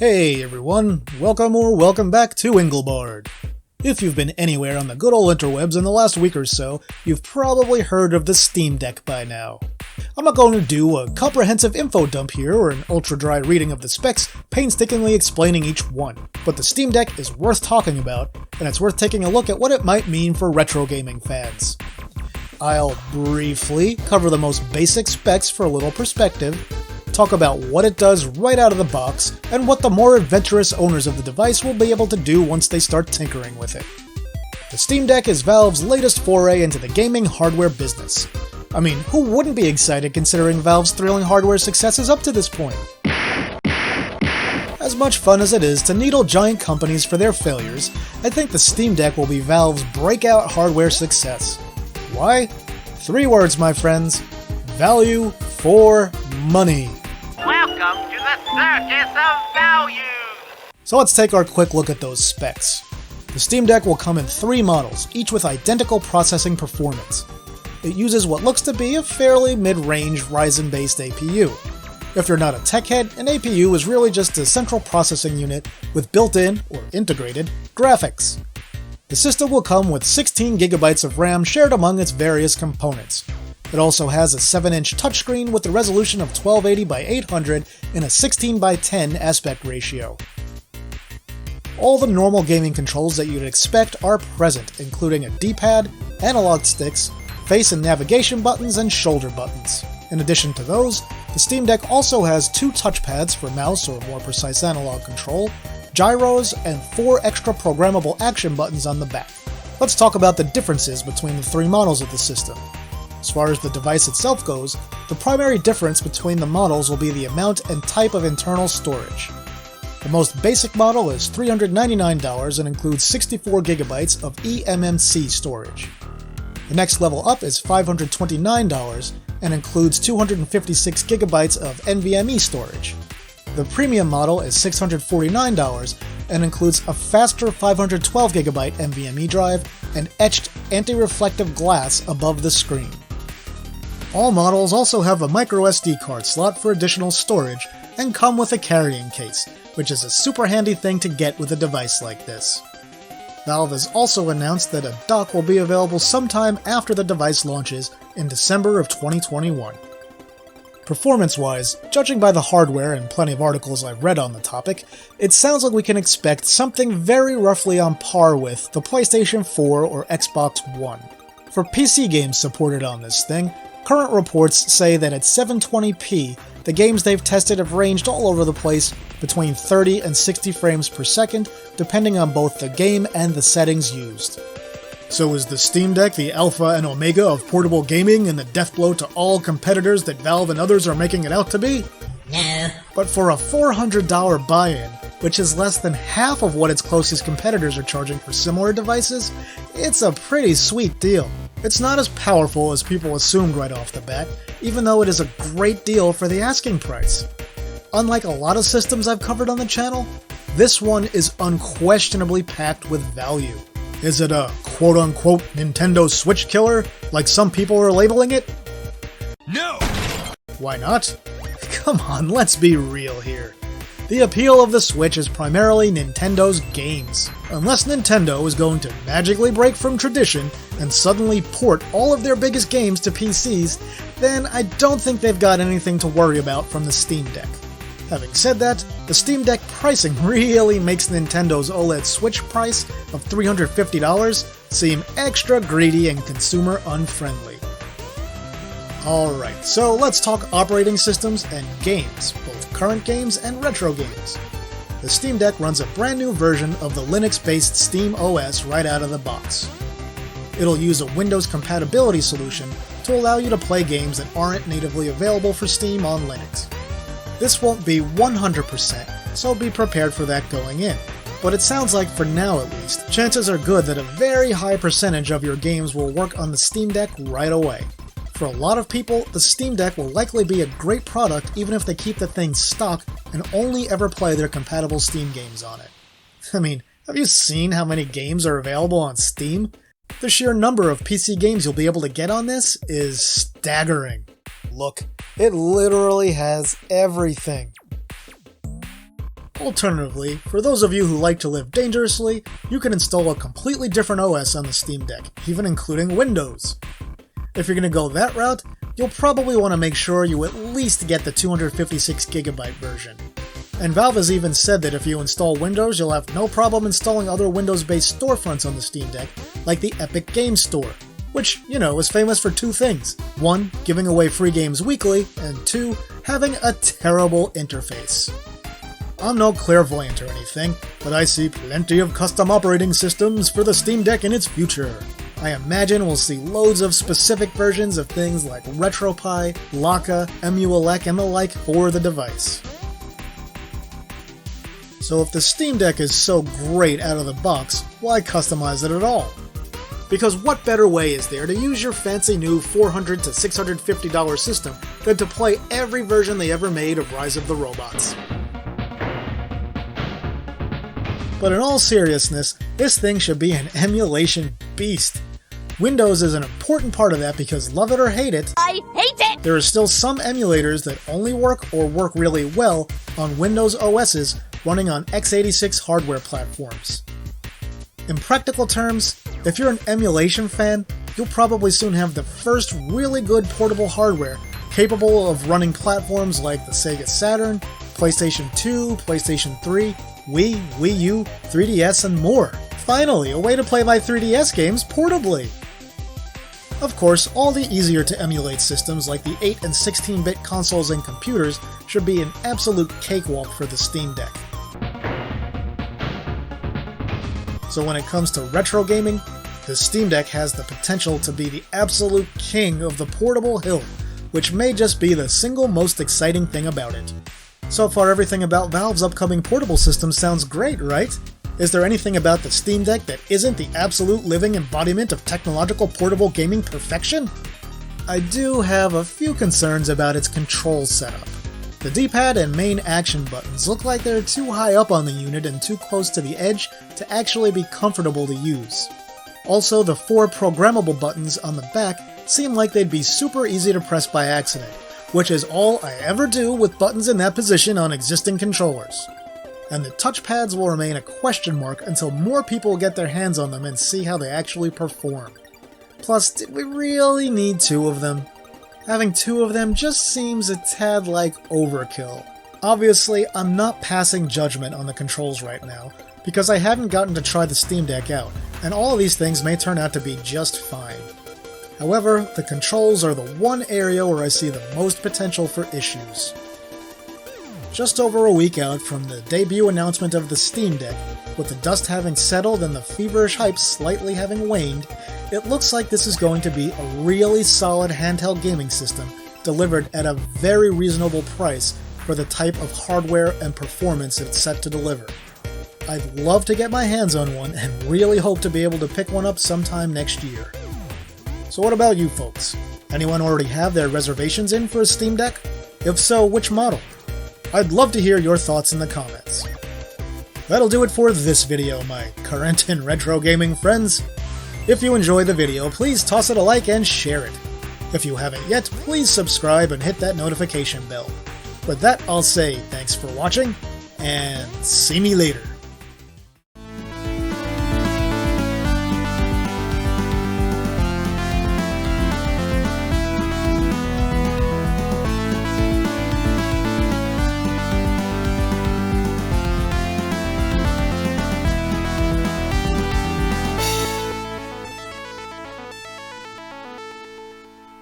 Hey everyone, welcome back to Engelbard. If you've been anywhere on the good old interwebs in the last week or so, you've probably heard of the Steam Deck by now. I'm not going to do a comprehensive info dump here or an ultra-dry reading of the specs, painstakingly explaining each one, but the Steam Deck is worth talking about, and it's worth taking a look at what it might mean for retro gaming fans. I'll briefly cover the most basic specs for a little perspective, talk about what it does right out of the box, and what the more adventurous owners of the device will be able to do once they start tinkering with it. The Steam Deck is Valve's latest foray into the gaming hardware business. I mean, who wouldn't be excited considering Valve's thrilling hardware successes up to this point? As much fun as it is to needle giant companies for their failures, I think the Steam Deck will be Valve's breakout hardware success. Why? 3 words, my friends. Value for money. Welcome to the circus of value! So let's take our quick look at those specs. The Steam Deck will come in 3 models, each with identical processing performance. It uses what looks to be a fairly mid-range Ryzen-based APU. If you're not a tech head, an APU is really just a central processing unit with built-in, or integrated, graphics. The system will come with 16 GB of RAM shared among its various components. It also has a 7-inch touchscreen with a resolution of 1280 by 800 and a 16 by 10 aspect ratio. All the normal gaming controls that you'd expect are present, including a D-pad, analog sticks, face and navigation buttons, and shoulder buttons. In addition to those, the Steam Deck also has 2 touchpads for mouse or more precise analog control, gyros, and 4 extra programmable action buttons on the back. Let's talk about the differences between the 3 models of the system. As far as the device itself goes, the primary difference between the models will be the amount and type of internal storage. The most basic model is $399 and includes 64 GB of eMMC storage. The next level up is $529 and includes 256 GB of NVMe storage. The premium model is $649 and includes a faster 512 GB NVMe drive and etched anti-reflective glass above the screen. All models also have a microSD card slot for additional storage and come with a carrying case, which is a super handy thing to get with a device like this. Valve has also announced that a dock will be available sometime after the device launches in December of 2021. Performance-wise, judging by the hardware and plenty of articles I've read on the topic, it sounds like we can expect something very roughly on par with the PlayStation 4 or Xbox One. For PC games supported on this thing, current reports say that at 720p, the games they've tested have ranged all over the place between 30 and 60 frames per second, depending on both the game and the settings used. So is the Steam Deck the alpha and omega of portable gaming and the death blow to all competitors that Valve and others are making it out to be? No. But for a $400 buy-in, which is less than half of what its closest competitors are charging for similar devices, it's a pretty sweet deal. It's not as powerful as people assumed right off the bat, even though it is a great deal for the asking price. Unlike a lot of systems I've covered on the channel, this one is unquestionably packed with value. Is it a quote-unquote Nintendo Switch killer, like some people are labeling it? No! Why not? Come on, let's be real here. The appeal of the Switch is primarily Nintendo's games. Unless Nintendo is going to magically break from tradition and suddenly port all of their biggest games to PCs, then I don't think they've got anything to worry about from the Steam Deck. Having said that, the Steam Deck pricing really makes Nintendo's OLED Switch price of $350 seem extra greedy and consumer unfriendly. Alright, so let's talk operating systems and games, both current games and retro games. The Steam Deck runs a brand new version of the Linux-based Steam OS right out of the box. It'll use a Windows compatibility solution to allow you to play games that aren't natively available for Steam on Linux. This won't be 100%, so be prepared for that going in. But it sounds like, for now at least, chances are good that a very high percentage of your games will work on the Steam Deck right away. For a lot of people, the Steam Deck will likely be a great product even if they keep the thing stock and only ever play their compatible Steam games on it. I mean, have you seen how many games are available on Steam? The sheer number of PC games you'll be able to get on this is staggering. Look, it literally has everything. Alternatively, for those of you who like to live dangerously, you can install a completely different OS on the Steam Deck, even including Windows. If you're going to go that route, you'll probably want to make sure you at least get the 256GB version. And Valve has even said that if you install Windows, you'll have no problem installing other Windows-based storefronts on the Steam Deck, like the Epic Games Store, which, is famous for two things. One, giving away free games weekly, and two, having a terrible interface. I'm no clairvoyant or anything, but I see plenty of custom operating systems for the Steam Deck in its future. I imagine we'll see loads of specific versions of things like RetroPie, Laka, emulation, and the like for the device. So if the Steam Deck is so great out of the box, why customize it at all? Because what better way is there to use your fancy new $400 to $650 system than to play every version they ever made of Rise of the Robots? But in all seriousness, this thing should be an emulation beast. Windows is an important part of that because love it or hate it, I hate it! There are still some emulators that only work or work really well on Windows OSs running on x86 hardware platforms. In practical terms, if you're an emulation fan, you'll probably soon have the first really good portable hardware capable of running platforms like the Sega Saturn, PlayStation 2, PlayStation 3, Wii, Wii U, 3DS, and more. Finally, a way to play my 3DS games portably! Of course, all the easier to emulate systems like the 8 and 16-bit consoles and computers should be an absolute cakewalk for the Steam Deck. So when it comes to retro gaming, the Steam Deck has the potential to be the absolute king of the portable hill, which may just be the single most exciting thing about it. So far everything about Valve's upcoming portable system sounds great, right? Is there anything about the Steam Deck that isn't the absolute living embodiment of technological portable gaming perfection? I do have a few concerns about its control setup. The D-pad and main action buttons look like they're too high up on the unit and too close to the edge to actually be comfortable to use. Also, the 4 programmable buttons on the back seem like they'd be super easy to press by accident, which is all I ever do with buttons in that position on existing controllers. And the touchpads will remain a question mark until more people get their hands on them and see how they actually perform. Plus, did we really need 2 of them? Having 2 of them just seems a tad like overkill. Obviously, I'm not passing judgment on the controls right now, because I haven't gotten to try the Steam Deck out, and all of these things may turn out to be just fine. However, the controls are the one area where I see the most potential for issues. Just over a week out from the debut announcement of the Steam Deck, with the dust having settled and the feverish hype slightly having waned, it looks like this is going to be a really solid handheld gaming system delivered at a very reasonable price for the type of hardware and performance it's set to deliver. I'd love to get my hands on one and really hope to be able to pick one up sometime next year. So what about you folks? Anyone already have their reservations in for a Steam Deck? If so, which model? I'd love to hear your thoughts in the comments. That'll do it for this video, my current and retro gaming friends. If you enjoyed the video, please toss it a like and share it. If you haven't yet, please subscribe and hit that notification bell. With that, I'll say thanks for watching, and see me later.